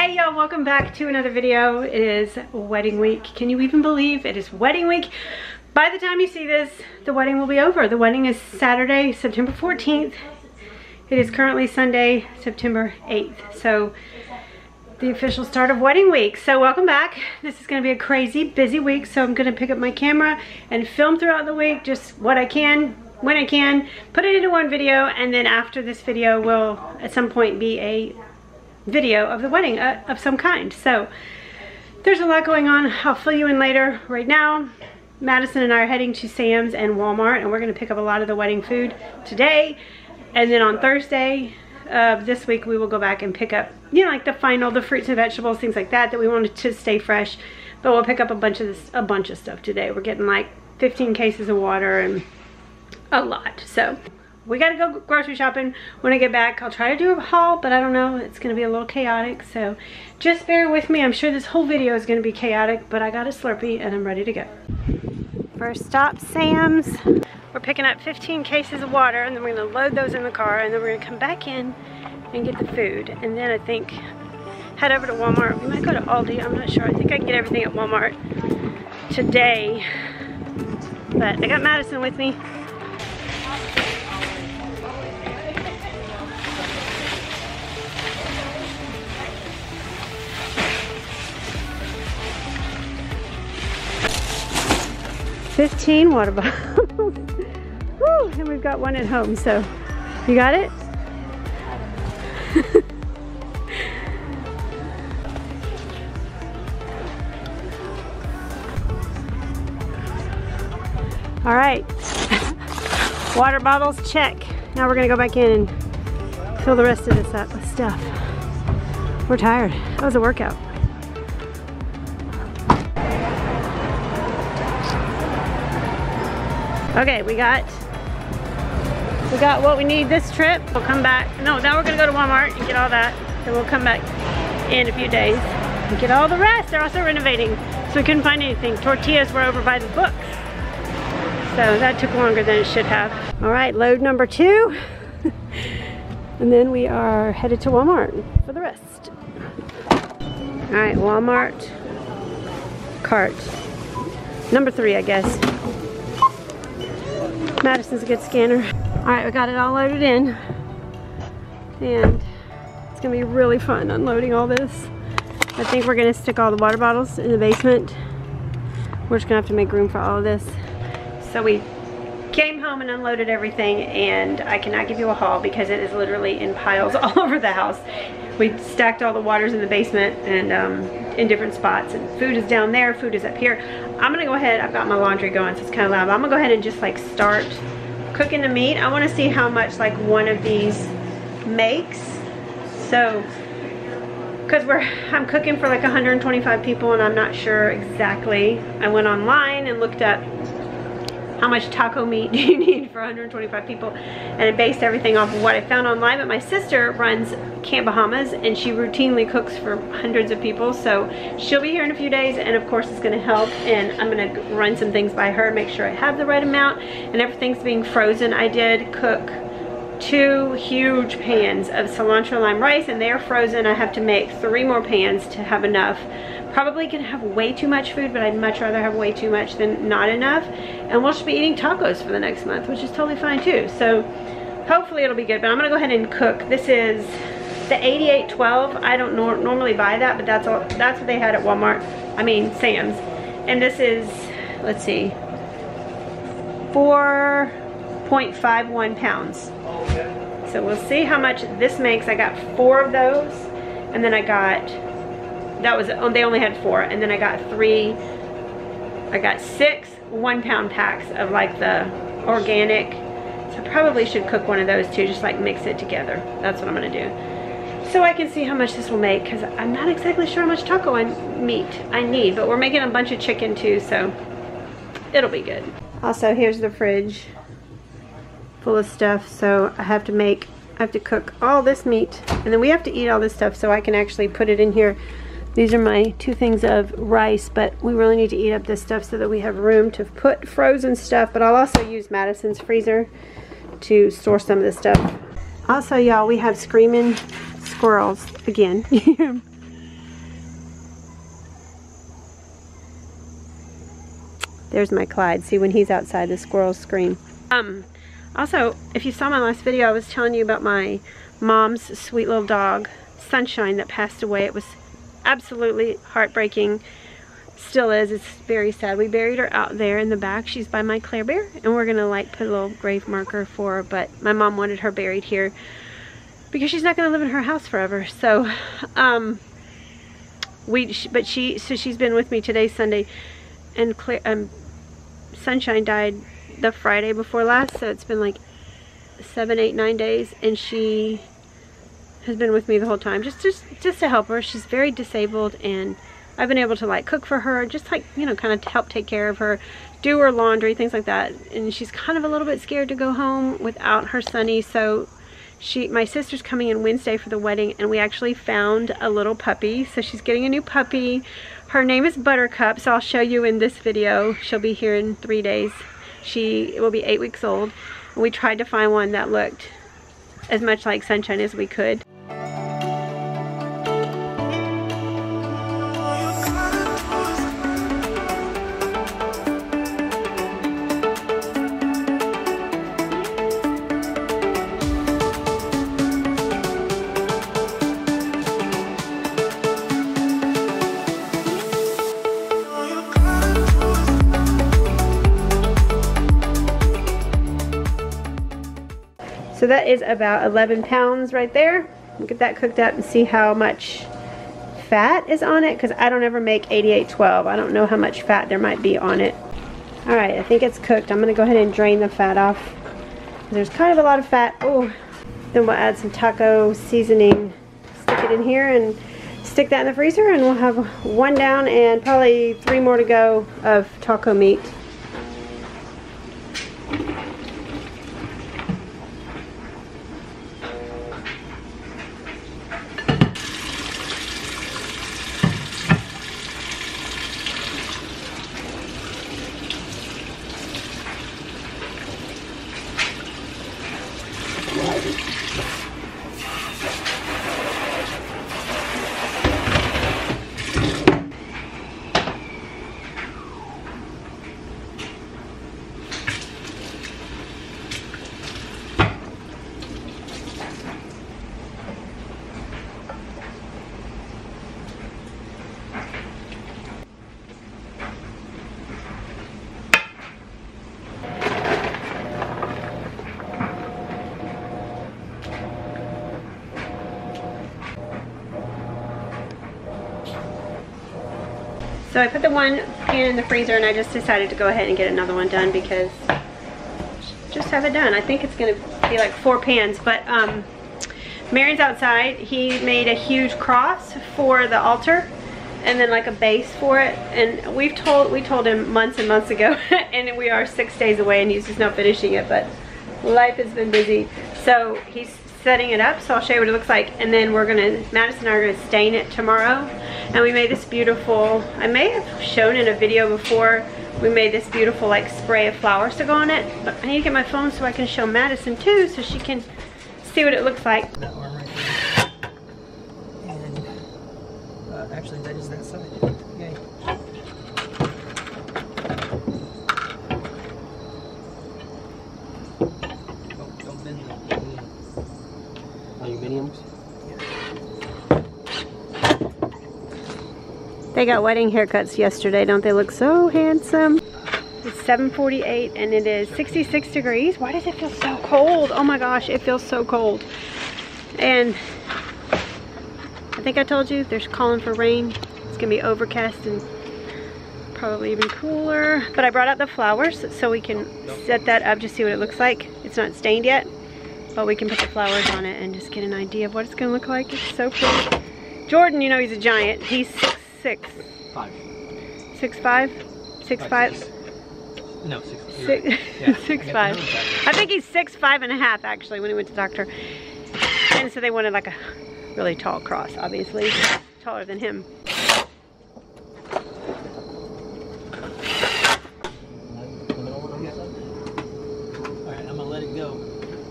Hey y'all, welcome back to another video. It is wedding week. Can you even believe it is wedding week? By the time you see this, the wedding will be over. The wedding is Saturday, September 14th. It is currently Sunday, September 8th. So the official start of wedding week. So welcome back. This is going to be a crazy busy week. So I'm going to pick up my camera and film throughout the week just what I can, when I can, put it into one video, and then after this video will at some point be a video of the wedding of some kind. So there's a lot going on. I'll fill you in later. Right now, Madison and I are heading to Sam's and Walmart, and we're going to pick up a lot of the wedding food today. And then on Thursday of this week, we will go back and pick up, you know, like the fruits and vegetables, things like that we wanted to stay fresh. But we'll pick up a bunch of stuff today. We're getting like 15 cases of water and a lot. So we gotta go grocery shopping. When I get back, I'll try to do a haul, but I don't know, it's gonna be a little chaotic, so just bear with me. I'm sure this whole video is gonna be chaotic, but I got a Slurpee and I'm ready to go. First stop, Sam's. We're picking up 15 cases of water, and then we're gonna load those in the car, and then we're gonna come back in and get the food, and then I think head over to Walmart. We might go to Aldi, I'm not sure. I think I can get everything at Walmart today, but I got Madison with me. $15 water bottles. Woo, and we've got one at home, so you got it? All right, water bottles, check. Now we're gonna go back in and fill the rest of this up with stuff. We're tired. That was a workout. Okay, we got what we need this trip. We'll come back. No, now we're gonna go to Walmart and get all that. Then we'll come back in a few days and get all the rest. They're also renovating, so we couldn't find anything. Tortillas were over by the books, so that took longer than it should have. All right, load number 2. And then we are headed to Walmart for the rest. All right, Walmart cart. Number 3, I guess. Madison's a good scanner. All right, we got it all loaded in, and it's gonna be really fun unloading all this. I think we're gonna stick all the water bottles in the basement. We're just gonna have to make room for all of this. So we came home and unloaded everything, and I cannot give you a haul because it is literally in piles all over the house. We stacked all the waters in the basement and in different spots, and food is down there, food is up here. I'm gonna go ahead, I've got my laundry going, so it's kind of loud, but I'm gonna go ahead and just like start cooking the meat. I wanna see how much like one of these makes. So, because I'm cooking for like 125 people, and I'm not sure exactly. I went online and looked up how much taco meat do you need for 125 people, and I based everything off of what I found online. But my sister runs Camp Bahamas, and she routinely cooks for hundreds of people, so she'll be here in a few days, and of course it's going to help. And I'm going to run some things by her, make sure I have the right amount, and everything's being frozen. I did cook 2 huge pans of cilantro lime rice, and they're frozen. I have to make 3 more pans to have enough. Probably gonna have way too much food, but I'd much rather have way too much than not enough. And we'll just be eating tacos for the next month, which is totally fine too. So hopefully it'll be good, but I'm gonna go ahead and cook. This is the 8812. I don't normally buy that, but that's what they had at Walmart. I mean, Sam's. And this is, let's see, 4.51 pounds. So we'll see how much this makes. I got 4 of those, and then I got, they only had 4, and then I got 6 1-pound packs of like the organic. So I probably should cook one of those too, just like mix it together. That's what I'm gonna do, so I can see how much this will make, because I'm not exactly sure how much taco meat I need, but we're making a bunch of chicken too, so it'll be good. Also, here's the fridge full of stuff. So I have to cook all this meat, and then we have to eat all this stuff so I can actually put it in here. These are my 2 things of rice, but we really need to eat up this stuff so that we have room to put frozen stuff. But I'll also use Madison's freezer to store some of this stuff. Also, y'all, we have screaming squirrels again. There's my Clyde. See, when he's outside, the squirrels scream. Also, if you saw my last video, I was telling you about my mom's sweet little dog, Sunshine, that passed away. It was absolutely heartbreaking. Still is. It's very sad. We buried her out there in the back. She's by my Claire Bear, and we're gonna like put a little grave marker for her, but my mom wanted her buried here because she's not gonna live in her house forever. So she's been with me today, Sunday, and Sunshine died the Friday before last, so it's been like 7, 8, 9 days, and she has been with me the whole time, just to help her. She's very disabled, and I've been able to like cook for her, just like, you know, kind of help take care of her, do her laundry, things like that. And she's kind of a little bit scared to go home without her Sonny, so my sister's coming in Wednesday for the wedding, and we actually found a little puppy. So she's getting a new puppy. Her name is Buttercup, so I'll show you in this video. She'll be here in 3 days. She will be 8 weeks old. And we tried to find one that looked as much like Sunshine as we could. So that is about 11 pounds right there. We'll get that cooked up and see how much fat is on it, because I don't ever make 8812. I don't know how much fat there might be on it. Alright, I think it's cooked. I'm going to go ahead and drain the fat off. There's kind of a lot of fat. Oh, then we'll add some taco seasoning. Stick it in here and stick that in the freezer, and we'll have 1 down and probably 3 more to go of taco meat. So I put the one pan in the freezer, and I just decided to go ahead and get another one done because just have it done. I think it's gonna be like 4 pans, but Marion's outside. He made a huge cross for the altar and then like a base for it, and we told him months and months ago and we are 6 days away and he's just not finishing it, but life has been busy. So he's setting it up, so I'll show you what it looks like, and then Madison and I are gonna stain it tomorrow. And we made this beautiful, I may have shown in a video before, we made this beautiful like spray of flowers to go on it, but I need to get my phone so I can show Madison too, so she can see what it looks like. That arm right there. And actually that is that side. Yay. Oh, don't bend the aluminiums. They got wedding haircuts yesterday. Don't they look so handsome? It's 7:48 and it is 66 degrees. Why does it feel so cold? Oh my gosh, it feels so cold. And I think I told you there's calling for rain. It's gonna be overcast and probably even cooler. But I brought out the flowers so we can set that up, just see what it looks like. It's not stained yet, but we can put the flowers on it and just get an idea of what it's gonna look like. It's so pretty. Jordan, you know he's a giant. He's 6'5". 6'5"? 6'5"? No, 6'5". 6'5". I think he's 6'5.5" actually when he went to the doctor. And so they wanted like a really tall cross, obviously. Taller than him. Alright, I'm gonna let it go.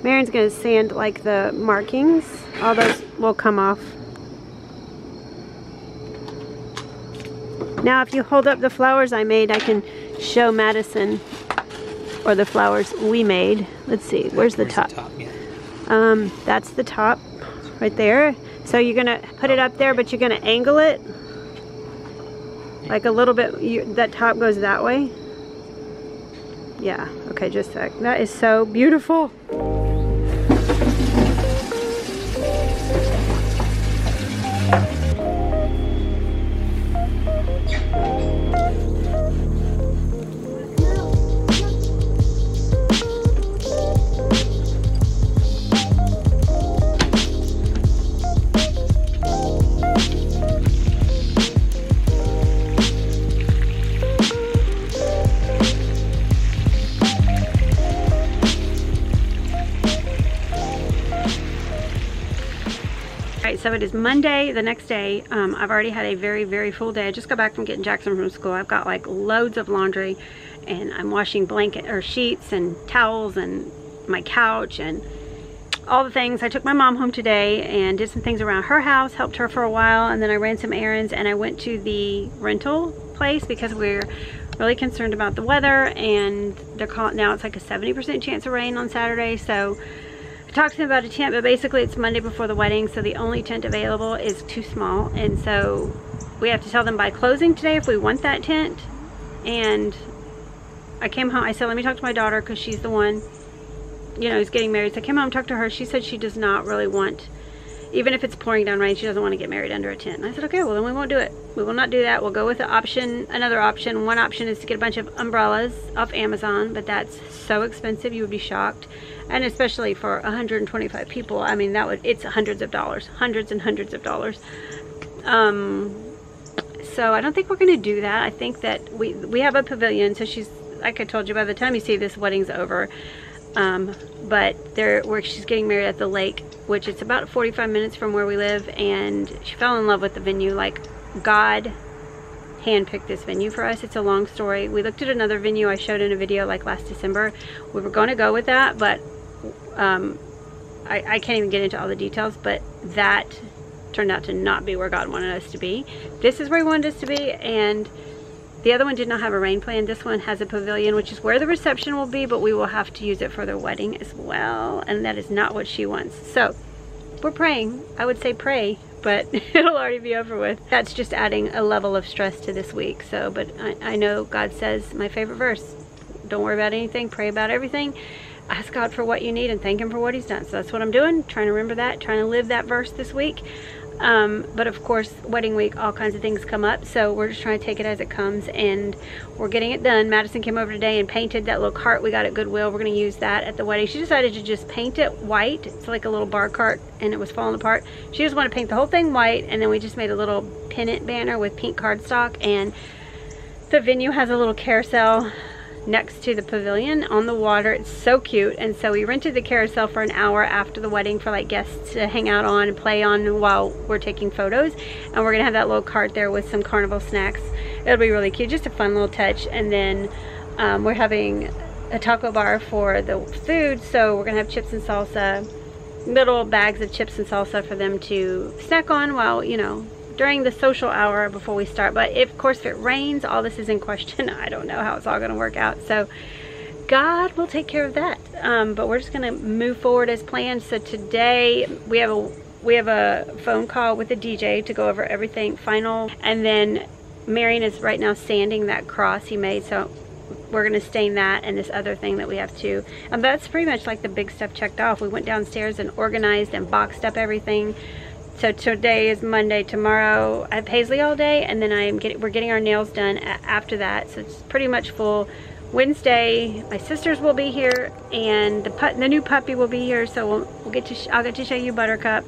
Marion's gonna sand like the markings. All those will come off. Now if you hold up the flowers I made, I can show Madison, or the flowers we made. Let's see, where's the top? Yeah. That's the top right there. So you're gonna put it up there, but you're gonna angle it like a little bit. That top goes that way. Yeah, okay, just a sec. That is so beautiful. So it is Monday, the next day. I've already had a very full day. I just got back from getting Jackson from school. I've got like loads of laundry, and I'm washing blanket or sheets and towels and my couch and all the things. I took my mom home today and did some things around her house, helped her for a while, and then I ran some errands, and I went to the rental place because we're really concerned about the weather, and they're calling now. It's like a 70% chance of rain on Saturday. So talked to them about a tent, but basically it's Monday before the wedding, so the only tent available is too small, and so we have to tell them by closing today if we want that tent. And I came home, I said let me talk to my daughter because she's the one, you know, who's getting married. So I came home and talked to her. She said she does not really want, even if it's pouring down rain, she doesn't want to get married under a tent. And I said okay, well then we won't do it. We will not do that. We'll go with the option, another option. One option is to get a bunch of umbrellas off Amazon, but that's so expensive, you would be shocked. And especially for 125 people, I mean, it's hundreds of dollars, hundreds and hundreds of dollars. So I don't think we're going to do that. I think that we have a pavilion, so she's, like I told you, by the time you see this, wedding's over. But where she's getting married at the lake, which it's about 45 minutes from where we live, and she fell in love with the venue. Like, God handpicked this venue for us. It's a long story. We looked at another venue I showed in a video like last December. We were going to go with that, but I can't even get into all the details, but that turned out to not be where God wanted us to be. This is where he wanted us to be, and the other one did not have a rain plan. This one has a pavilion, which is where the reception will be, but we will have to use it for their wedding as well, and that is not what she wants. So we're praying. I would say pray, but it'll already be over with. That's just adding a level of stress to this week. So, but I know God says, my favorite verse, don't worry about anything, pray about everything. Ask God for what you need and thank him for what he's done. So that's what I'm doing, trying to remember that, trying to live that verse this week. But of course, wedding week, all kinds of things come up, so we're just trying to take it as it comes, and we're getting it done. Madison came over today and painted that little cart we got at Goodwill. We're going to use that at the wedding. She decided to just paint it white. It's like a little bar cart, and it was falling apart. She just wanted to paint the whole thing white, and then we just made a little pennant banner with pink cardstock. And the venue has a little carousel next to the pavilion on the water. It's so cute, and so we rented the carousel for an hour after the wedding for like guests to hang out on and play on while we're taking photos. And we're gonna have that little cart there with some carnival snacks. It'll be really cute, just a fun little touch. And then we're having a taco bar for the food, so we're gonna have chips and salsa, little bags of chips and salsa for them to snack on while, you know, during the social hour before we start. But if, of course, if it rains, all this is in question. I don't know how it's all going to work out. So God will take care of that. But we're just going to move forward as planned. So today we have a phone call with the DJ to go over everything final. And then Marion is right now sanding that cross he made. So we're going to stain that and this other thing that we have to. And that's pretty much like the big stuff checked off. We went downstairs and organized and boxed up everything. So today is Monday. Tomorrow I have Paisley all day, and then we're getting our nails done after that. So it's pretty much full. Wednesday, my sisters will be here, and the new puppy will be here. So I'll get to show you Buttercup.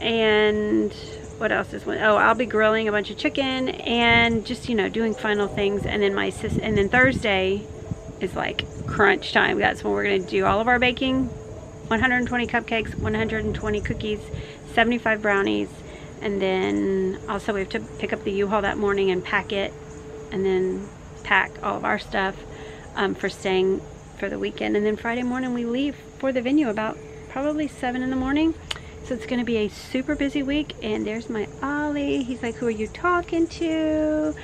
And what else is one? Oh, I'll be grilling a bunch of chicken and just, you know, doing final things. And then and then Thursday is like crunch time. That's when we're gonna do all of our baking. 120 cupcakes, 120 cookies, 75 brownies, and then also we have to pick up the U-Haul that morning and pack it, and then pack all of our stuff for staying for the weekend. And then Friday morning we leave for the venue about probably 7 in the morning, So it's gonna be a super busy week. And there's my Ollie. He's like, who are you talking to?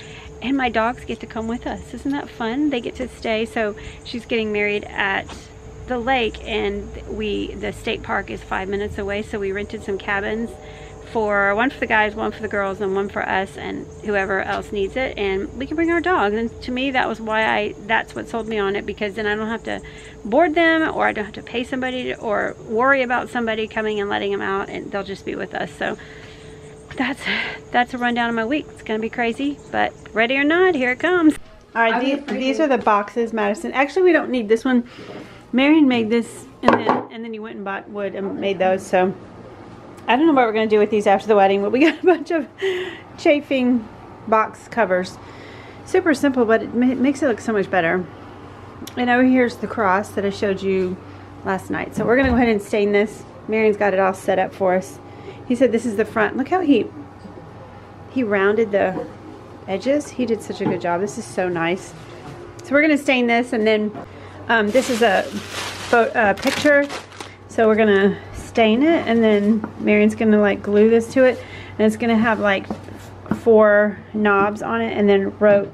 And my dogs get to come with us. Isn't that fun? They get to stay. So she's getting married at the lake, and the state park is 5 minutes away. So we rented some cabins, one for the guys, one for the girls, and one for us and whoever else needs it, and we can bring our dogs. And to me, that was why that's what sold me on it, because then I don't have to board them, or I don't have to pay somebody or worry about somebody coming and letting them out, and they'll just be with us. So that's a rundown of my week. It's gonna be crazy, but ready or not, here it comes. All right, these are the boxes, Madison. Actually, we don't need this one. Marion made this, and then you went and bought wood and made those. So I don't know what we're going to do with these after the wedding, but we got a bunch of chafing box covers. Super simple, but it makes it look so much better. And over here's the cross that I showed you last night. So we're going to go ahead and stain this. Marion's got it all set up for us. He said this is the front. Look how he rounded the edges. He did such a good job. This is so nice. So we're going to stain this, and then this is a picture. So we're going to stain it, and then Marion's gonna like glue this to it, and it's gonna have like 4 knobs on it, and then rope,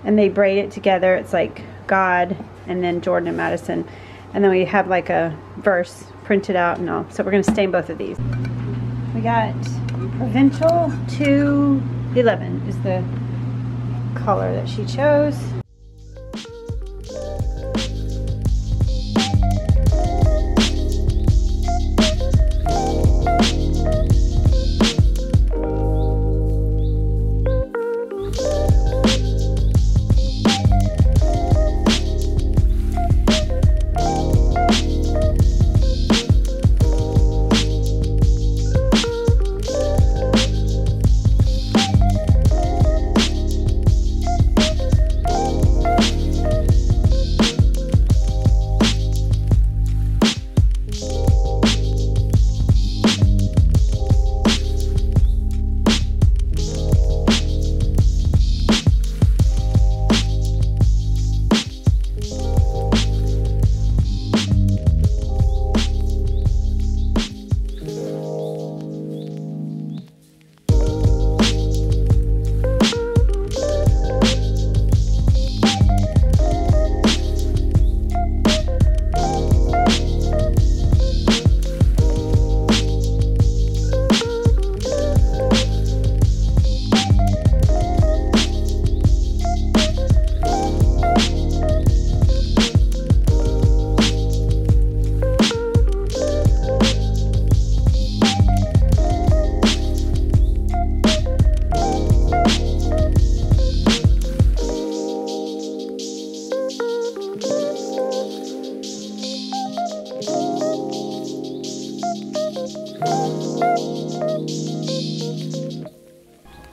and they braid it together. It's like God, and then Jordan and Madison, and then we have like a verse printed out and all. So we're gonna stain both of these. We got Provincial 211 is the color that she chose.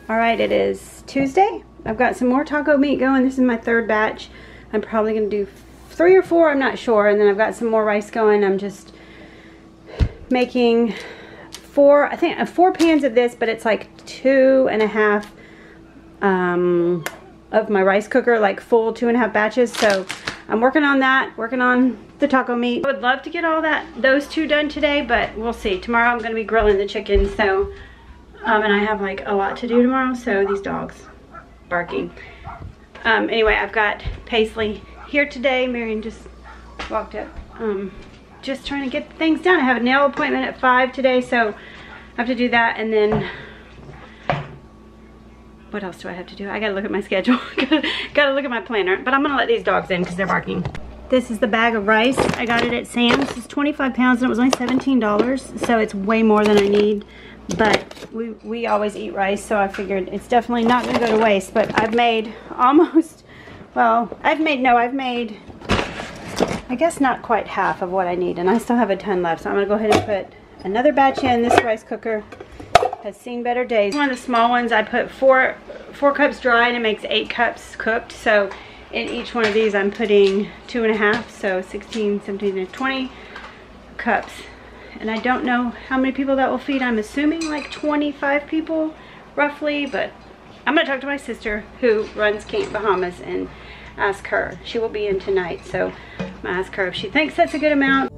Alright, it is Tuesday. I've got some more taco meat going. This is my 3rd batch. I'm probably going to do 3 or 4, I'm not sure. And then I've got some more rice going. I'm just making 4 pans of this, but it's like 2.5 of my rice cooker, like full 2.5 batches. So I'm working on that, working on the taco meat. I would love to get those 2 done today, but we'll see. Tomorrow I'm going to be grilling the chicken, so and I have like a lot to do tomorrow, so these dogs barking. Anyway, I've got Paisley here today. Marion just walked up. Just trying to get things done. I have a nail appointment at 5 today, so I have to do that. And then what else do I have to do? I gotta look at my schedule. Gotta look at my planner. But I'm gonna let these dogs in because they're barking. This is the bag of rice. I got it at Sam's. It's 25 pounds and it was only $17, so it's way more than I need. But we always eat rice, so I figured it's definitely not gonna go to waste. But I've made almost, well, I've made I guess not quite half of what I need, and I still have a ton left. So I'm gonna go ahead and put another batch in. This rice cooker has seen better days. One of the small ones, I put 4 cups dry and it makes 8 cups cooked. So in each one of these I'm putting 2.5, so 16, 17, and 20 cups. And I don't know how many people that will feed. I'm assuming like 25 people roughly, but I'm gonna talk to my sister who runs Camp Bahamas and ask her. She will be in tonight, so I'm gonna ask her if she thinks that's a good amount.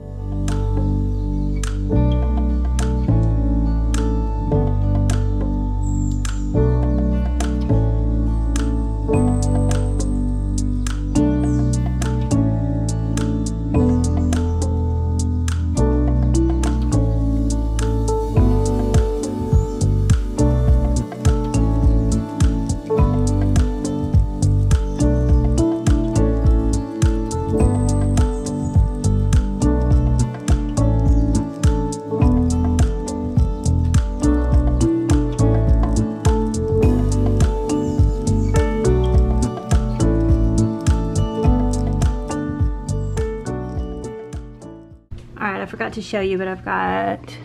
forgot to show you, but I've got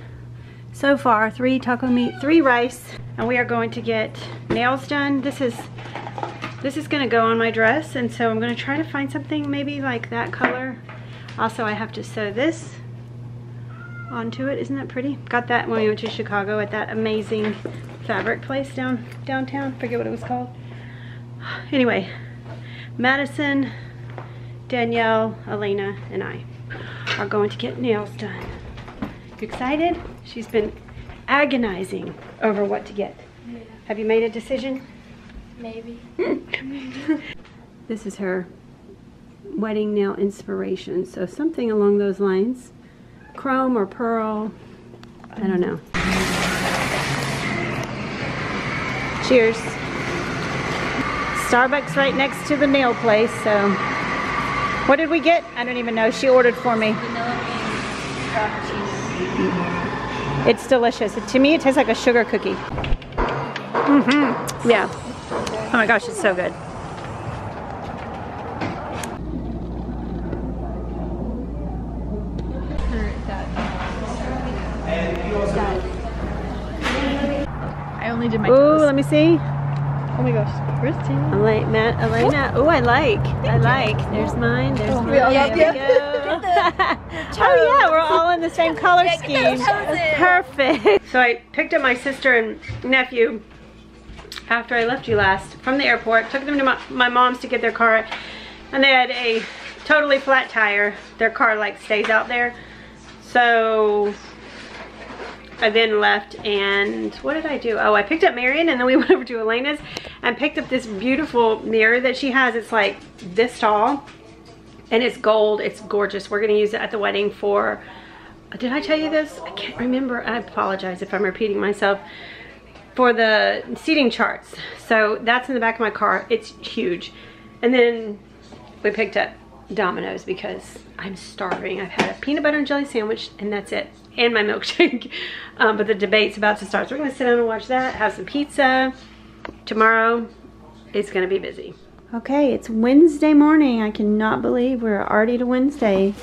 so far 3 taco meat, 3 rice, and we are going to get nails done. This is gonna go on my dress, and so I'm gonna try to find something maybe like that color. Also, I have to sew this onto it. Isn't that pretty? Got that when we went to Chicago at that amazing fabric place downtown. Forget what it was called. Anyway, Madison, Danielle, Elena, and I are going to get nails done. You excited? She's been agonizing over what to get. Yeah. Have you made a decision? Maybe. This is her wedding nail inspiration, so something along those lines. Chrome or pearl, I don't know. Cheers. Starbucks right next to the nail place, so. What did we get? I don't even know. She ordered for me. Vanilla and chocolate cheese. It's delicious. To me, it tastes like a sugar cookie. Yeah. Oh my gosh, it's so good. I only did my Ooh, toes. let me see. Oh my gosh, Christy. Elena. Ooh, I like. There's mine. There's mine. There we go. Oh yeah, we're all in the same color scheme. Perfect. So I picked up my sister and nephew after I left you last from the airport. Took them to my mom's to get their car, and they had a totally flat tire. Their car like stays out there. So I then left, and what did I do? Oh, I picked up Marion, and then we went over to Elena's and picked up this beautiful mirror that she has. It's like this tall, and it's gold. It's gorgeous. We're gonna use it at the wedding for, did I tell you this? I can't remember. I apologize if I'm repeating myself. For the seating charts. So that's in the back of my car. It's huge. And then we picked up Domino's because I'm starving. I've had a peanut butter and jelly sandwich, and that's it. And my milkshake. But the debate's about to start. So we're gonna sit down and watch that, have some pizza. Tomorrow it's gonna be busy. Okay, it's Wednesday morning. I cannot believe we're already to Wednesday.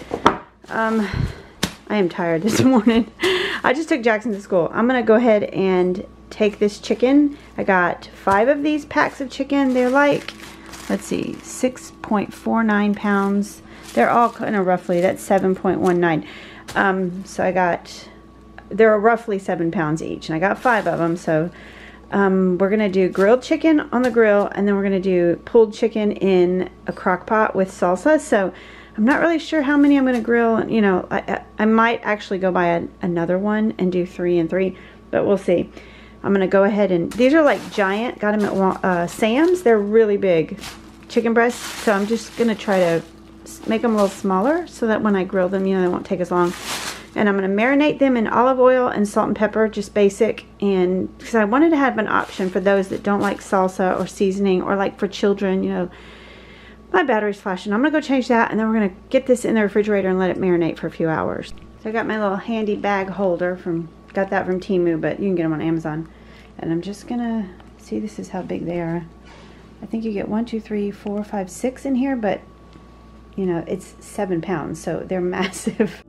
I am tired this morning. I just took Jackson to school. I'm gonna go ahead and take this chicken. I got 5 of these packs of chicken. They're like, let's see, 6.49 pounds. They're all kind of roughly, that's 7.19. So I got, they're roughly 7 pounds each, and I got 5 of them. So we're gonna do grilled chicken on the grill, and then we're gonna do pulled chicken in a crock pot with salsa. So I'm not really sure how many I'm gonna grill. You know, I might actually go buy another one and do 3 and 3, but we'll see. I'm gonna go ahead and, these are like giant, got them at Sam's. They're really big chicken breasts. So I'm just gonna try to make them a little smaller so that when I grill them, you know, they won't take as long. And I'm gonna marinate them in olive oil and salt and pepper, just basic. And because I wanted to have an option for those that don't like salsa or seasoning, or like for children, you know. My battery's flashing. I'm gonna go change that, and then we're gonna get this in the refrigerator and let it marinate for a few hours. So I got my little handy bag holder got that from Temu, but you can get them on Amazon. And I'm just gonna see, this is how big they are. I think you get 1, 2, 3, 4, 5, 6 in here, but you know, it's 7 pounds, so they're massive.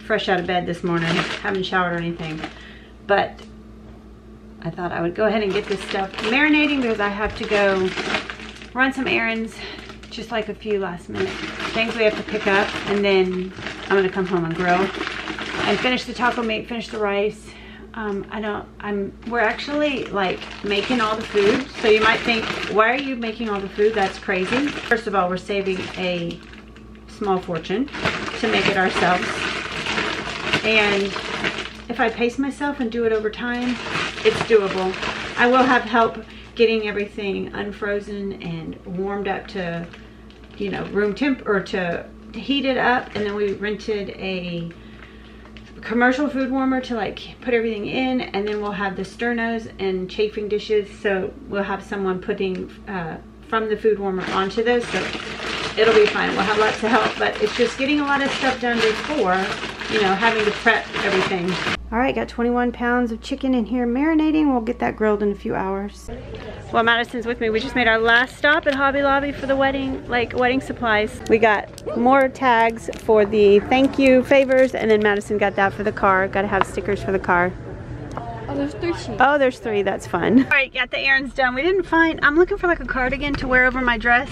Fresh out of bed this morning, haven't showered or anything, but I thought I would go ahead and get this stuff marinating because I have to go run some errands, just like a few last minute things we have to pick up, and then I'm gonna come home and grill and finish the taco meat, finish the rice. We're actually like making all the food, so you might think, why are you making all the food? That's crazy. First of all, we're saving a small fortune to make it ourselves. And if I pace myself and do it over time, it's doable. I will have help getting everything unfrozen and warmed up to, you know, room temp, or to heat it up. And then we rented a commercial food warmer to like put everything in, and then we'll have the sternos and chafing dishes, so we'll have someone putting from the food warmer onto those, so it'll be fine. We'll have lots of help, but it's just getting a lot of stuff done before, you know, having to prep everything. All right, got 21 pounds of chicken in here marinating. We'll get that grilled in a few hours. Well, Madison's with me. We just made our last stop at Hobby Lobby for the wedding, like wedding supplies. We got more tags for the thank you favors, and then Madison got that for the car. Got to have stickers for the car. Oh, there's 3 sheets. Oh, there's 3. That's fun. All right, got the errands done. We didn't find, I'm looking for like a cardigan to wear over my dress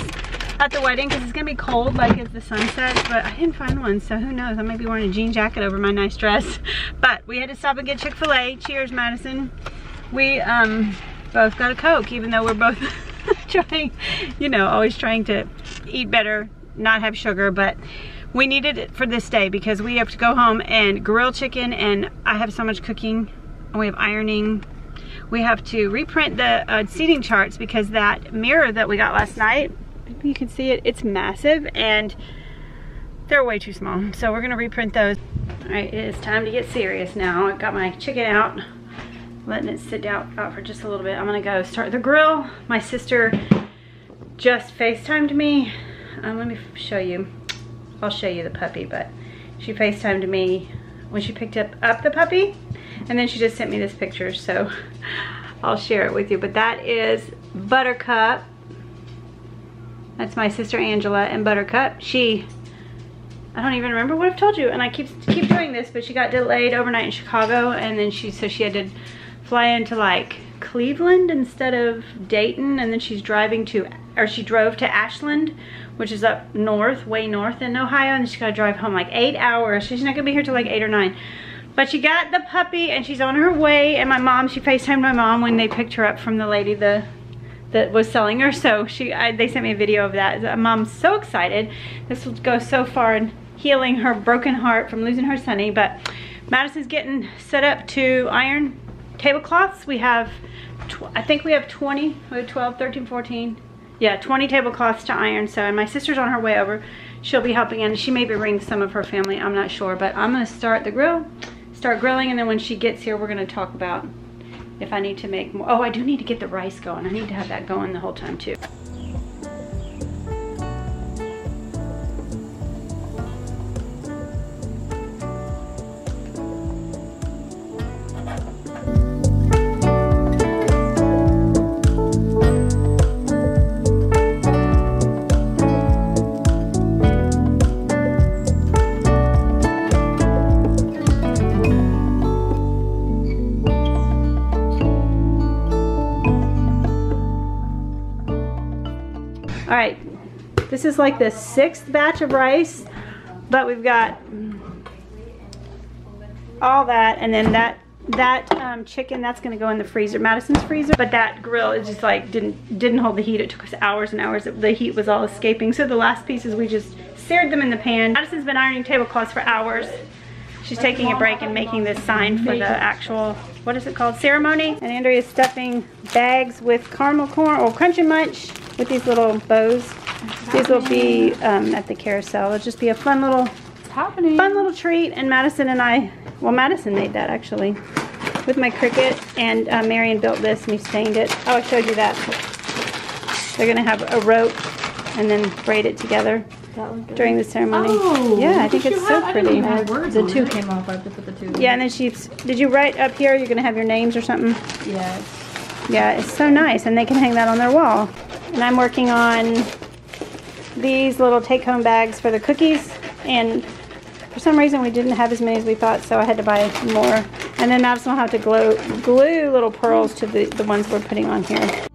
at the wedding because it's gonna be cold like as the sun sets, but I didn't find one, so who knows, I might be wearing a jean jacket over my nice dress. But we had to stop and get Chick-fil-A. Cheers, Madison. We both got a Coke, even though we're both trying, you know, always trying to eat better, not have sugar, but we needed it for this day because we have to go home and grill chicken, and I have so much cooking, and we have ironing. We have to reprint the seating charts because that mirror that we got last night, you can see it, it's massive and they're way too small, so we're gonna reprint those. All right, it is time to get serious now. I've got my chicken out, letting it sit out for just a little bit. I'm gonna go start the grill. My sister just FaceTimed me. Let me show you. I'll show you the puppy, but she FaceTimed me when she picked up the puppy, and then she just sent me this picture, so I'll share it with you. But that is Buttercup. That's my sister Angela, and Buttercup. I don't even remember what I've told you, and I keep doing this, but she got delayed overnight in Chicago, and then she had to fly into like Cleveland instead of Dayton, and then she drove to Ashland, which is up north, way north in Ohio, and she's got to drive home like 8 hours. She's not gonna be here till like 8 or 9. But she got the puppy and she's on her way, and she FaceTimed my mom when they picked her up from the lady that was selling her, so they sent me a video of that. Mom's so excited. This will go so far in healing her broken heart from losing her sonny. But Madison's getting set up to iron tablecloths. We have, I think we have 20, we have 12, 13, 14. Yeah, 20 tablecloths to iron. So, and my sister's on her way over. She'll be helping, and she may bring some of her family, I'm not sure. But I'm gonna start the grill, start grilling, and then when she gets here, we're gonna talk about if I need to make more. Oh, I do need to get the rice going. I need to have that going the whole time too. All right, this is like the 6th batch of rice, but we've got all that, and then that chicken, that's gonna go in the freezer, Madison's freezer. But that grill is just like didn't hold the heat. It took us hours and hours. The heat was all escaping. So the last pieces, we just seared them in the pan. Madison's been ironing tablecloths for hours. She's taking a break and making this sign for the actual, what is it called, ceremony. And Andrea's stuffing bags with caramel corn or Crunchy Munch with these little bows. These will be at the carousel. It'll just be a fun little treat. And Madison and I, well, Madison made that actually with my Cricut, and Marion built this and we stained it. Oh, I showed you that. They're gonna have a rope and then braid it together during the ceremony. Oh, yeah, I think it's so pretty. The 2 came off. I put the 2. Yeah, and then did you write up here you're gonna have your names or something? Yeah. Yeah, it's so nice, and they can hang that on their wall. And I'm working on these little take-home bags for the cookies, and for some reason we didn't have as many as we thought, so I had to buy more. And then Madison will have to glue little pearls to the ones we're putting on here.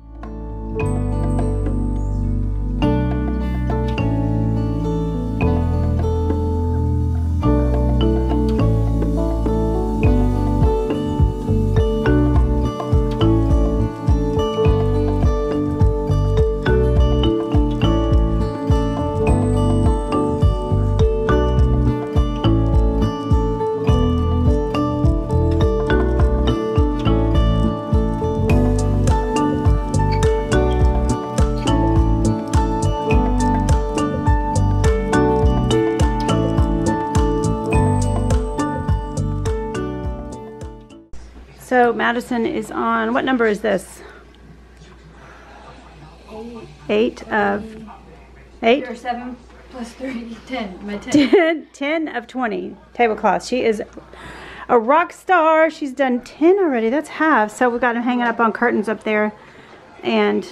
So Madison is on, what number is this? 8 of 8? Or 7 plus 3, 10. My 10. 10 of 20 tablecloths. She is a rock star. She's done 10 already. That's half. So we've got them hanging up on curtains up there. And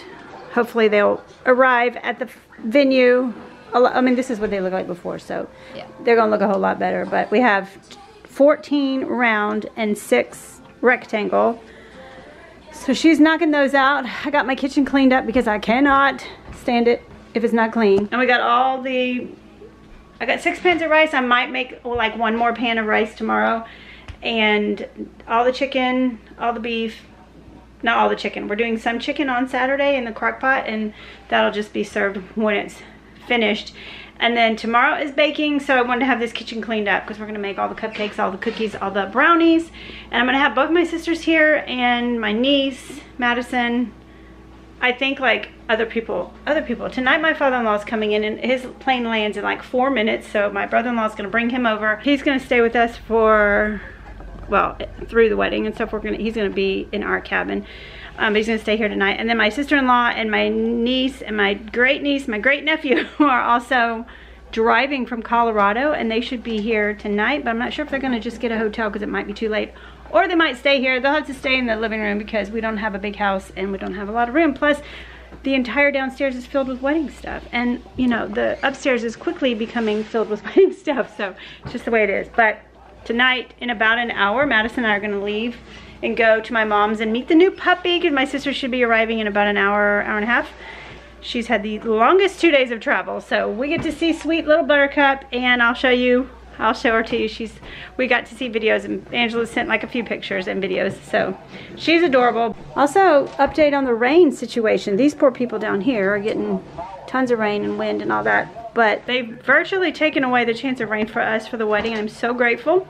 hopefully they'll arrive at the venue. I mean, this is what they look like before. So Yeah. they're going to look a whole lot better. But we have 14 round and 6 rectangle. So she's knocking those out. I got my kitchen cleaned up because I cannot stand it if it's not clean. And we got I got 6 pans of rice. I might make like 1 more pan of rice tomorrow. And all the chicken, all the beef, not all the chicken. We're doing some chicken on Saturday in the crock pot, and that'll just be served when it's finished. And then tomorrow is baking, so I wanted to have this kitchen cleaned up because we're gonna make all the cupcakes, all the cookies, all the brownies. And I'm gonna have both my sisters here and my niece, Madison. I think like other people. Tonight my father-in-law is coming in and his plane lands in like 4 minutes. So my brother-in-law is gonna bring him over. He's gonna stay with us for, well, through the wedding and stuff. He's gonna be in our cabin. But he's gonna stay here tonight. And then my sister-in-law and my niece and my great niece, my great nephew are also driving from Colorado, and they should be here tonight, but I'm not sure if they're gonna just get a hotel because it might be too late, or they might stay here. They'll have to stay in the living room because we don't have a big house and we don't have a lot of room. Plus the entire downstairs is filled with wedding stuff, and you know, the upstairs is quickly becoming filled with wedding stuff, so it's just the way it is. But tonight, in about an hour, Madison and I are gonna leave and go to my mom's and meet the new puppy, because my sister should be arriving in about an hour, hour and a half. She's had the longest 2 days of travel, so we get to see sweet little Buttercup, and I'll show her to you. We got to see videos, and Angela sent like a few pictures and videos, so she's adorable. Also, update on the rain situation. These poor people down here are getting tons of rain and wind and all that, but they've virtually taken away the chance of rain for us for the wedding. I'm so grateful.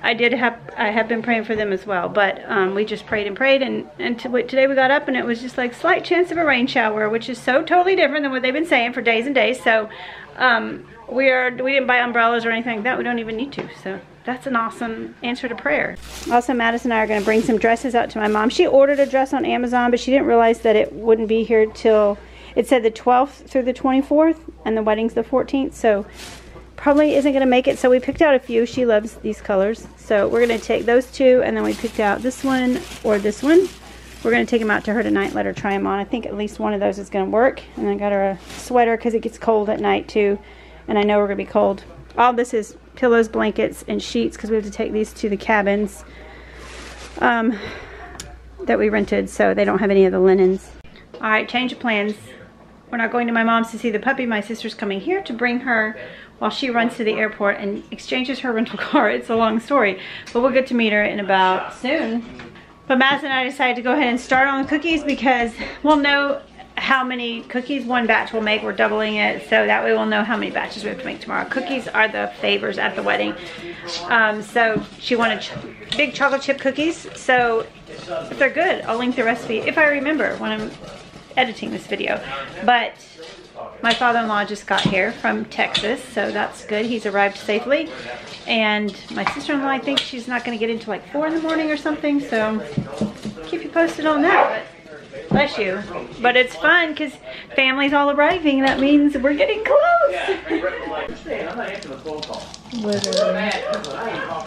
I have been praying for them as well, but we just prayed and prayed, and today we got up and it was just like slight chance of a rain shower, which is so totally different than what they've been saying for days and days. So we didn't buy umbrellas or anything like that. We don't even need to, so that's an awesome answer to prayer. Also, Madison and I are going to bring some dresses out to my mom. She ordered a dress on Amazon, but she didn't realize that it wouldn't be here till, it said the 12th through the 24th, and the wedding's the 14th, so probably isn't going to make it. So we picked out a few. She loves these colors, so we're going to take those 2, and then we picked out this one or this one. We're going to take them out to her tonight, let her try them on. I think at least one of those is going to work. And I got her a sweater because it gets cold at night too, and I know we're going to be cold. All this is pillows, blankets, and sheets because we have to take these to the cabins that we rented, so they don't have any of the linens. All right, change of plans. We're not going to my mom's to see the puppy. My sister's coming here to bring her while she runs to the airport and exchanges her rental car. It's a long story, but we'll get to meet her in about soon. But Madison and I decided to go ahead and start on the cookies because we'll know how many cookies one batch will make. We're doubling it, so that way we'll know how many batches we have to make tomorrow. Cookies are the favors at the wedding. So she wanted big chocolate chip cookies, so if they're good, I'll link the recipe if I remember when I'm editing this video. But my father-in-law just got here from Texas, so that's good. He's arrived safely. And my sister-in-law, I think she's not going to get into like 4 in the morning or something, so keep you posted on that. But bless you. But it's fun because family's all arriving. That means we're getting close.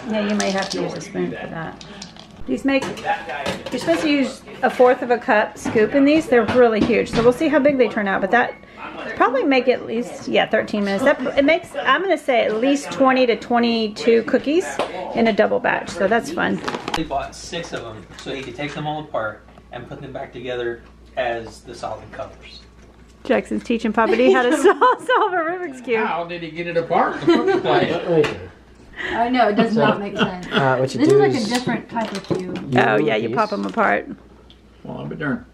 Yeah, you might have to use a spoon for that. These make, you're supposed to use 1/4 of a cup scoop in these. They're really huge, so we'll see how big they turn out. But that probably make at least, yeah, 13 minutes. It makes, I'm gonna say at least 20 to 22 cookies in a double batch, so that's fun. He bought 6 of them so he could take them all apart and put them back together as the solid colors. Jackson's teaching Papa D how to solve a Rubik's Cube. How did he get it apart in the first place? I know, it does not make sense. What you This do is like is a different type of cube. Oh yeah, you pop them apart. Well, I'll be darned.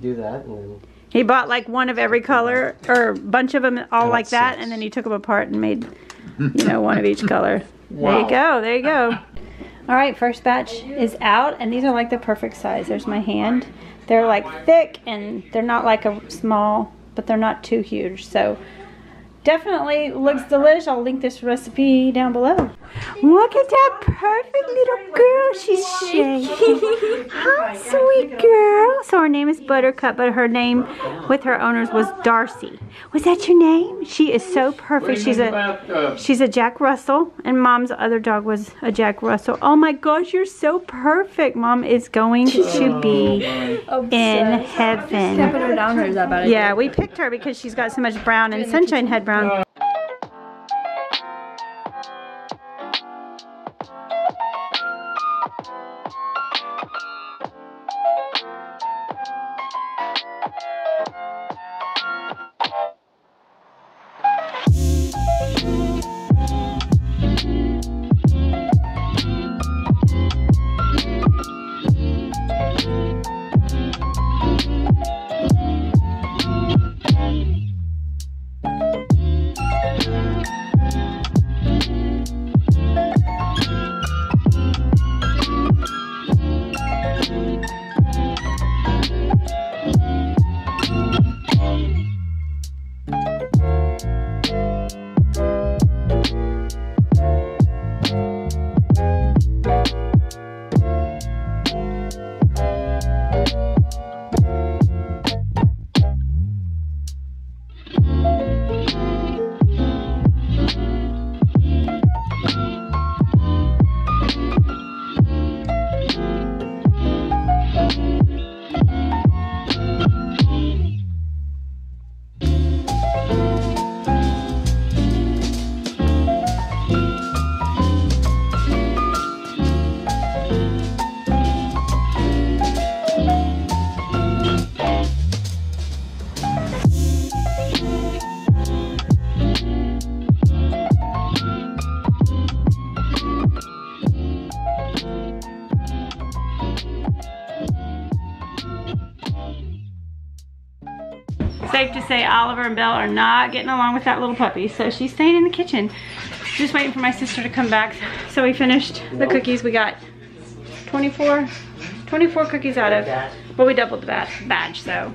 Do that and then... He bought like one of every color, or a bunch of them all like that, 6. and then he took them apart and made, you know, one of each color. Wow. There you go, there you go. All right, first batch is out, and these are like the perfect size. There's my hand. They're like thick, and they're not like a small, but they're not too huge. So definitely looks delish. I'll link this recipe down below. Look at that perfect little girl. She's shaking. Hi, sweet girl. So her name is Buttercup, but her name with her owners was Darcy. Was that your name? She is so perfect. She's a Jack Russell, and Mom's other dog was a Jack Russell. Oh my gosh, you're so perfect. Mom is going to be in heaven. Can't put her down, or is that about it? Yeah, we picked her because she's got so much brown, and Sunshine had brown. Safe to say Oliver and Belle are not getting along with that little puppy, so she's staying in the kitchen. Just waiting for my sister to come back. So we finished the cookies. We got 24 cookies out of, well, we doubled the batch, so,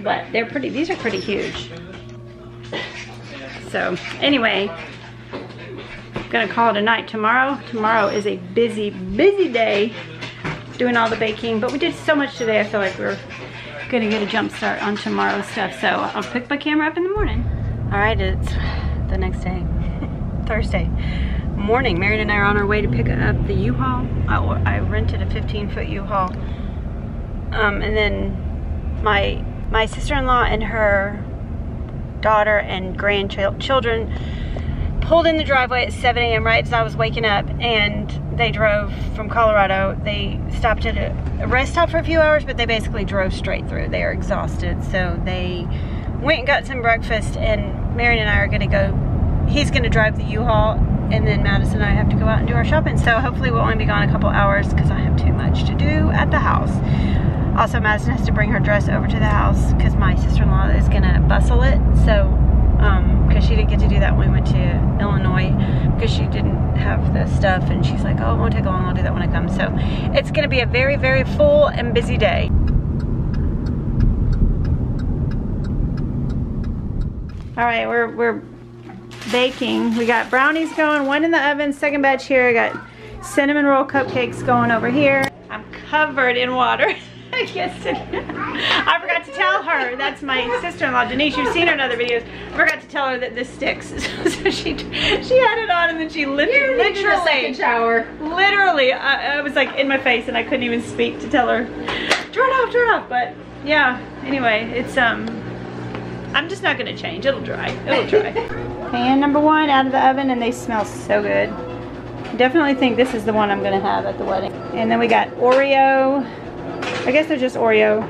but they're pretty, these are pretty huge. So anyway, I'm gonna call it a night tomorrow. Tomorrow is a busy day doing all the baking, but we did so much today, I feel like we're gonna get a jump start on tomorrow's stuff. So I'll pick my camera up in the morning. All right, it's the next day, Thursday morning. Marion and I are on our way to pick up the U-Haul. I rented a 15-foot U-Haul. And then my sister-in-law and her daughter and grandchildren pulled in the driveway at 7 a.m. right as I was waking up, and they drove from Colorado. They stopped at a rest stop for a few hours, but they basically drove straight through. They are exhausted, so they went and got some breakfast, and Marion and I are gonna go, he's gonna drive the U-Haul, and then Madison and I have to go out and do our shopping. So hopefully we'll only be gone a couple hours because I have too much to do at the house. Also, Madison has to bring her dress over to the house because my sister-in-law is gonna bustle it. So, because she didn't get to do that when we went to Illinois because she didn't have the stuff, and she's like, oh, it won't take long, I'll do that when I come. So it's gonna be a very, very full and busy day. All right, we're baking. We got brownies going, one in the oven, second batch here. I got cinnamon roll cupcakes going over here. I'm covered in water. I forgot to tell her, that's my sister-in-law Denise, you've seen her in other videos. I forgot to tell her that this sticks. So she had it on, and then she lifted, literally, shower. Literally, I was like in my face and I couldn't even speak to tell her, turn it off, but yeah, anyway, it's, I'm just not gonna change, it'll dry. Pan number one out of the oven, and they smell so good. Definitely think this is the one I'm gonna have at the wedding. And then we got Oreo. I guess they're just Oreo.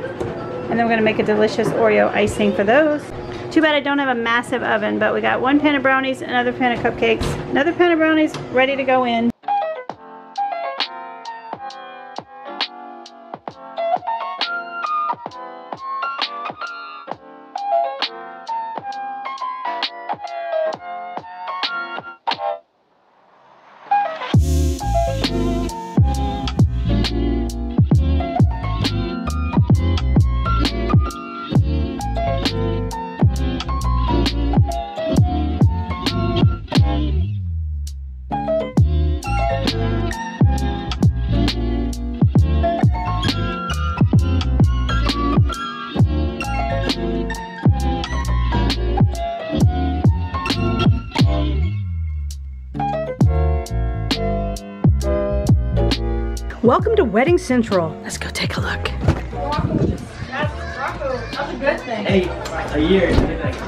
And then we're gonna make a delicious Oreo icing for those. Too bad I don't have a massive oven, but we got one pan of brownies, another pan of cupcakes, another pan of brownies ready to go in. Welcome to Wedding Central. Let's go take a look. That's a good thing. Hey, a year.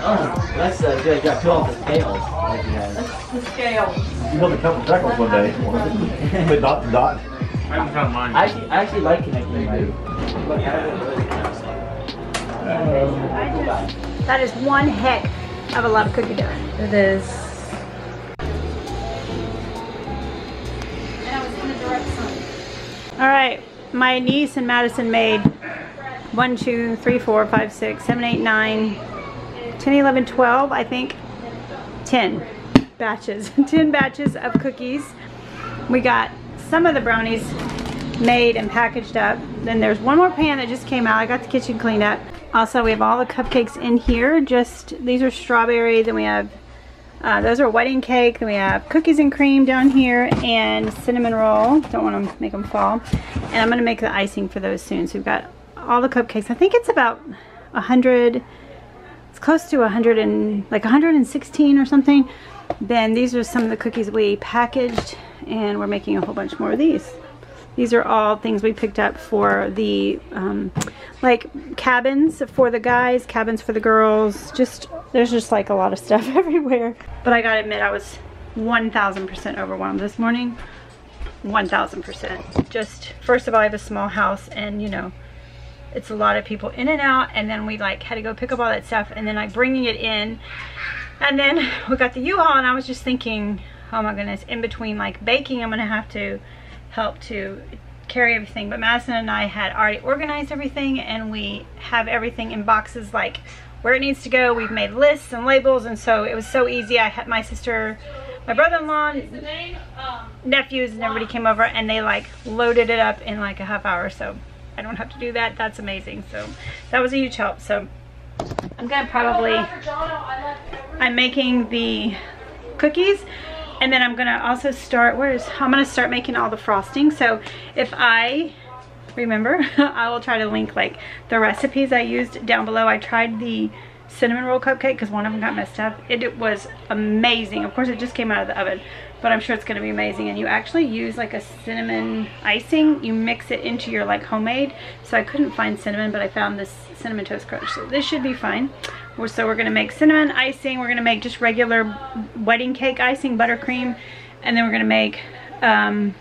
Oh, that's good. Got two off the scales. Like you guys. That's the scale. You built a couple shekels one day. But dot to dot. I haven't found mine. I actually like connecting my. That is one heck of a lot of cookie dough. It is. And I was in the direct sun. All right, my niece and Madison made 1, 2, 3, 4, 5, 6, 7, 8, 9, 10, 11, 12, I think 10 batches. 10 batches of cookies. We got some of the brownies made and packaged up. Then there's one more pan that just came out. I got the kitchen cleaned up. Also, we have all the cupcakes in here. Just, these are strawberry. Then we have, those are wedding cake. Then we have cookies and cream down here and cinnamon roll. Don't want to make them fall. And I'm going to make the icing for those soon. So we've got all the cupcakes. I think it's about 100, it's close to 100 and like 116 or something. Then these are some of the cookies we packaged, and we're making a whole bunch more of these. These are all things we picked up for the like cabins for the guys, cabins for the girls. Just, there's just like a lot of stuff everywhere. But I gotta admit, I was 1000% overwhelmed this morning. 1000%. Just, first of all, I have a small house, and you know, it's a lot of people in and out, and then we like had to go pick up all that stuff, and then like bringing it in, and then we got the U-Haul, and I was just thinking, oh my goodness, in between like baking, I'm gonna have to help to carry everything. But Madison and I had already organized everything, and we have everything in boxes like where it needs to go. We've made lists and labels, and so it was so easy. I had my sister, my brother-in-law, nephews, and everybody came over, and they like loaded it up in like a half hour, so I don't have to do that. That's amazing. So that was a huge help. So I'm gonna probably, I'm making the cookies, and then I'm gonna also start, I'm gonna start making all the frosting. So if I remember, I will try to link like the recipes I used down below. I tried the cinnamon roll cupcake because one of them got messed up. It was amazing. Of course, it just came out of the oven, but I'm sure it's gonna be amazing. And you actually use like a cinnamon icing. You mix it into your like homemade. So I couldn't find cinnamon, but I found this cinnamon toast crunch. So this should be fine. So we're gonna make cinnamon icing. We're gonna make just regular wedding cake icing, buttercream, and then we're gonna make, I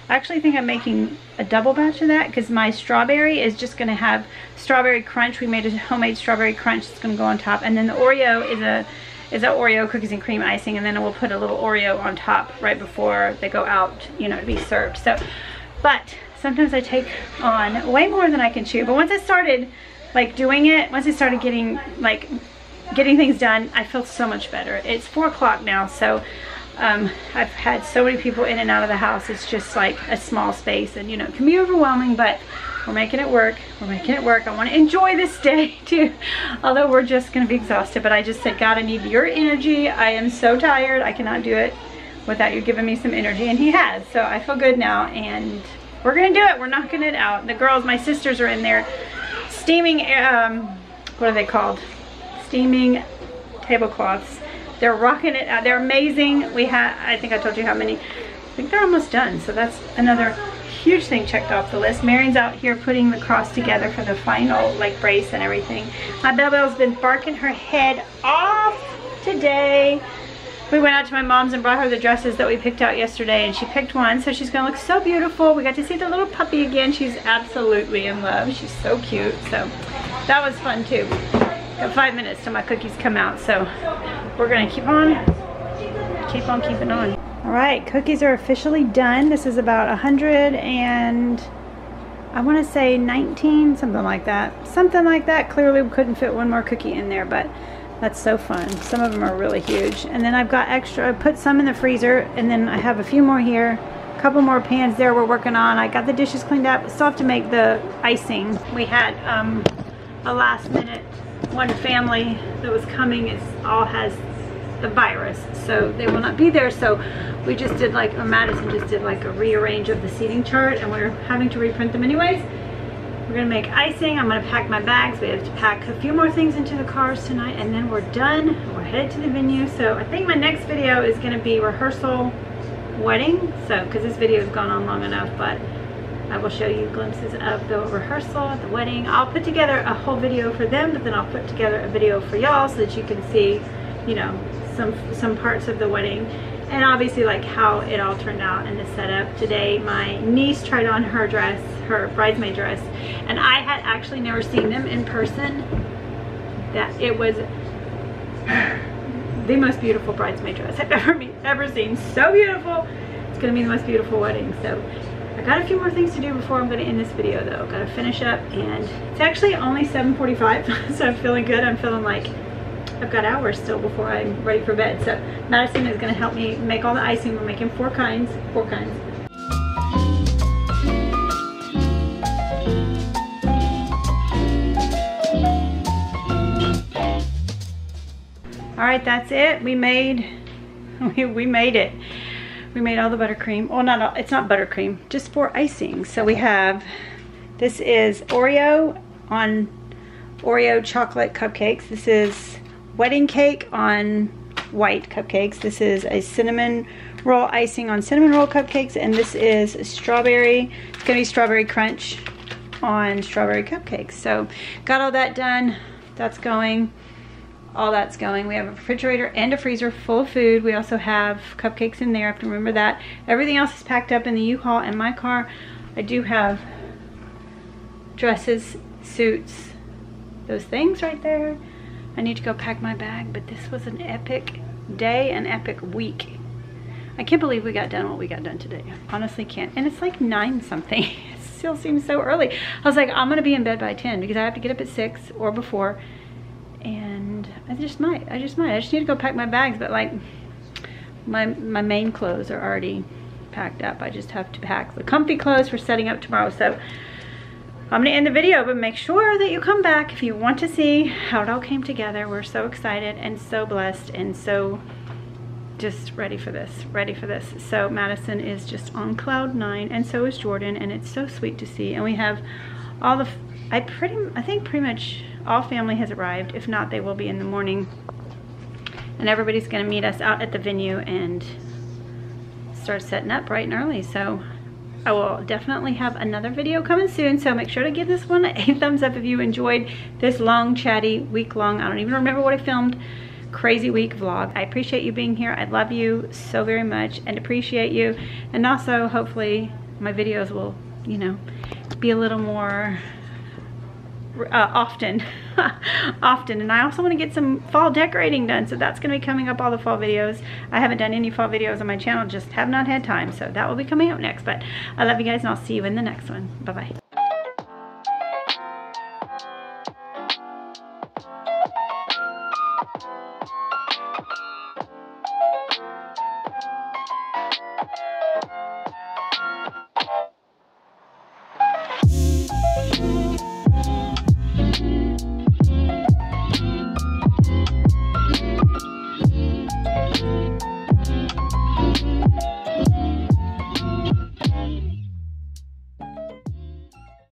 actually think I'm making a double batch of that because my strawberry is just gonna have strawberry crunch. We made a homemade strawberry crunch that's gonna go on top, and then the Oreo is a Oreo cookies and cream icing, and then we'll put a little Oreo on top right before they go out, you know, to be served. So, but sometimes I take on way more than I can chew. But once I started like doing it, once I started getting things done, I feel so much better. It's 4 o'clock now, so I've had so many people in and out of the house. It's just like a small space, and you know, it can be overwhelming, but we're making it work. We're making it work. I want to enjoy this day too, although we're just going to be exhausted. But I just said, God, I need your energy. I am so tired. I cannot do it without you giving me some energy, and he has. So I feel good now, and we're going to do it. We're knocking it out. The girls, my sisters, are in there steaming, what are they called? Steaming tablecloths. They're rocking it out. They're amazing. We had, I think I told you how many. I think they're almost done. So that's another huge thing checked off the list. Marion's out here putting the cross together for the final like brace and everything. My Belle-Belle's been barking her head off today. We went out to my mom's and brought her the dresses that we picked out yesterday, and she picked one, so she's gonna look so beautiful. We got to see the little puppy again. She's absolutely in love. She's so cute. So that was fun too. Got 5 minutes till my cookies come out, so we're gonna keep on keeping on. All right, cookies are officially done. This is about 100 and I want to say 19, something like that. Something like that. Clearly we couldn't fit one more cookie in there, but that's so fun. Some of them are really huge. And then I've got extra, I put some in the freezer, and then I have a few more here. A couple more pans there we're working on. I got the dishes cleaned up. Still have to make the icing. We had a last minute, one family that was coming all has the virus, so they will not be there. So we just did like, Madison just did like a rearrange of the seating chart, and we're having to reprint them anyways. We're gonna make icing. I'm gonna pack my bags. We have to pack a few more things into the cars tonight, and then we're done. We're headed to the venue. So I think my next video is gonna be rehearsal wedding. So, because this video has gone on long enough, but I will show you glimpses of the rehearsal at the wedding. I'll put together a whole video for them, but then I'll put together a video for y'all so that you can see, you know, some parts of the wedding. And obviously like how it all turned out in the setup. Today my niece tried on her dress, her bridesmaid dress, and I had actually never seen them in person. That it was the most beautiful bridesmaid dress I've ever seen. So beautiful. It's gonna be the most beautiful wedding. So I got a few more things to do before I'm gonna end this video though. Gotta finish up, and it's actually only 7:45, so I'm feeling good. I'm feeling like I've got hours still before I'm ready for bed. So Madison is gonna help me make all the icing. We're making four kinds. All right, that's it. We made it. We made all the buttercream. Well, not all, it's not buttercream, just 4 icings. So we have, this is Oreo on Oreo chocolate cupcakes. This is wedding cake on white cupcakes. This is a cinnamon roll icing on cinnamon roll cupcakes, and this is strawberry. It's gonna be strawberry crunch on strawberry cupcakes. So got all that done. That's going. All that's going. We have a refrigerator and a freezer full of food. We also have cupcakes in there. I have to remember that. Everything else is packed up in the U-Haul and my car. I do have dresses, suits, those things right there. I need to go pack my bag, but this was an epic day, an epic week. I can't believe we got done what we got done today. I honestly can't. And it's like 9 something. It still seems so early. I was like, I'm gonna be in bed by 10 because I have to get up at 6 or before. And I just might. I just need to go pack my bags, but like my main clothes are already packed up. I just have to pack the comfy clothes for setting up tomorrow. So I'm gonna end the video, but make sure that you come back if you want to see how it all came together. We're so excited and so blessed and so just ready for this, So Madison is just on cloud 9, and so is Jordan, and it's so sweet to see. And we have all the, I think pretty much all family has arrived. If not, they will be in the morning. And everybody's gonna meet us out at the venue and start setting up bright and early. So I will definitely have another video coming soon. So make sure to give this one a thumbs up if you enjoyed this long, chatty, week-long, I don't even remember what I filmed, crazy week vlog. I appreciate you being here. I love you so very much and appreciate you. And also, hopefully, my videos will, you know, be a little more often. And I also want to get some fall decorating done, so that's going to be coming up, all the fall videos. I haven't done any fall videos on my channel, just have not had time, so that will be coming up next. But I love you guys, and I'll see you in the next one. Bye bye.